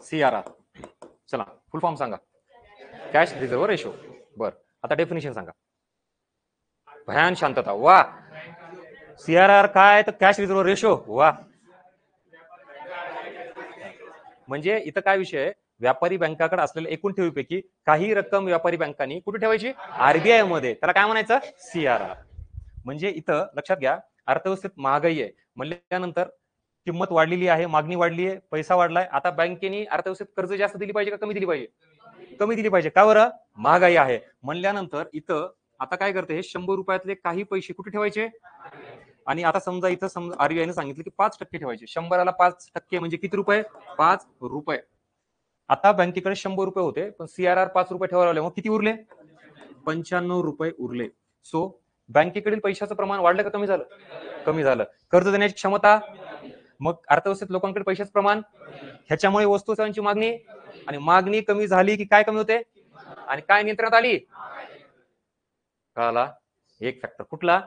CRR. चला फुल form सांगा. Cash reserve ratio. बर, आता डेफिनेशन सांगा. भयान शांतता. वा. CRR काय तर कॅश रिझर्व्ह रेशो. वा. म्हणजे इथं काय विषय आहे, व्यापारी बँकाकडे असलेल्या एकूण ठेवीपैकी काही रक्कम व्यापारी बँकांनी कुठे ठेवायची, आरबीआय मध्ये. त्याला काय म्हणायचं, CRR. म्हणजे इथं लक्षात घ्या, अर्थव्यवस्थेत महागाई आहे म्हणल्यानंतर किंमत वाढलेली आहे, मागणी वाढली आहे, पैसा वाढलाय. आता बँकेने अर्थव्यवस्थेत कर्ज जास्त दिली पाहिजे का कमी दिली पाहिजे, कमी दिली पाहिजे. का बरं, महागाई आहे म्हणल्यानंतर इथं आता काय करते, हे 100 रुपयातले काही पैसे कुठे ठेवायचे. आणि आता समजा इथं समजा आरबीआयने सांगितलं की 5% ठेवायचे. 100ला 5% म्हणजे किती रुपये, 5 रुपये. आता बँकेकडे 100 रुपये होते, पण CRR 5 रुपये ठेवायला लावले, मग किती उरले, 95 रुपये उरले. सो बँकेकडील पैशाचं प्रमाण वाढलं का कमी झालं, कमी झालं. कर्ज देण्याची क्षमता, मग अर्थव्यवस्थेत लोकांकडे पैशाचं प्रमाण, ह्याच्यामुळे वस्तू सेवांची मागणी, आणि मागणी कमी झाली की काय कमी होते, आणि काय नियंत्रणात आली, कळाला. एक फॅक्टर कुठला,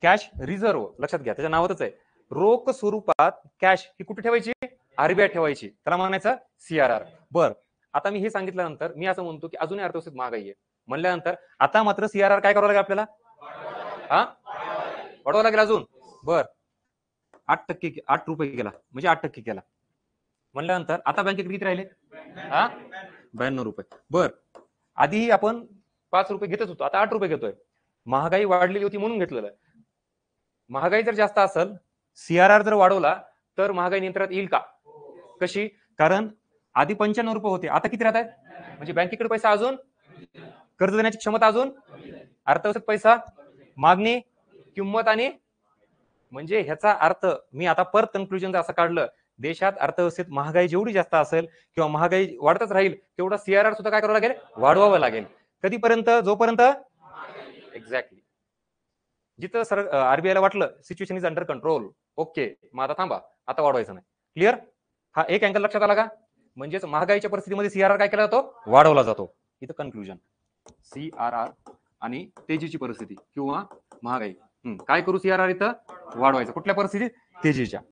कॅश रिझर्व्ह. लक्षात घ्या, त्याच्या नावातच आहे. रोख स्वरूपात कॅश ही कुठे ठेवायची, आरबीआय ठेवायची, त्याला म्हणायचं CRR. बर, आता मी हे सांगितल्यानंतर मी असं म्हणतो की अजूनही अर्थव्यवस्थेत महागाई आहे म्हणल्यानंतर आता मात्र CRR काय करावं लागेल आपल्याला, हा वाढवावं लागेल अजून. बर, 8%, 8 रुपये केला म्हणजे 8% केला म्हणल्यानंतर आता बँकेत किती राहिले, 92 रुपये. बर, आधी आपण 5 रुपये घेतच होतो, आता 8 रुपये घेतोय. महागाई वाढलेली होती म्हणून घेतलेलं आहे. महागाई जर जास्त असेल, CRR जर वाढवला तर महागाई नियंत्रणात येईल का, कशी, कारण आधी 95 रुपये होते, आता किती राहत आहेत, म्हणजे बँकेकडे पैसा अजून, कर्ज देण्याची क्षमता अजून, अर्थव्यवस्थेत पैसा, मागणी, किंमत, आणि म्हणजे ह्याचा अर्थ मी आता परत कन्क्लुजन असं काढलं, देशात अर्थव्यवस्थेत महागाई जेवढी जास्त असेल किंवा महागाई वाढतच राहील तेवढा CRR सुद्धा काय करावं लागेल, वाढवावं लागेल. कधीपर्यंत, जोपर्यंत, एक्झॅक्टली, जिथं सर आरबीआयला वाटलं situation is under control, okay, मग आता थांबा, आता वाढवायचं नाही. क्लिअर, हा एक अँगल लक्षात आला का. म्हणजेच महागाईच्या परिस्थितीमध्ये CRR काय केला जातो, वाढवला जातो. इथं कन्क्लुजन, CRR आणि तेजीची परिस्थिती किंवा महागाई, काय करू, CRR इथं वाढवायचं. कुठल्या परिस्थितीत, तेजीच्या.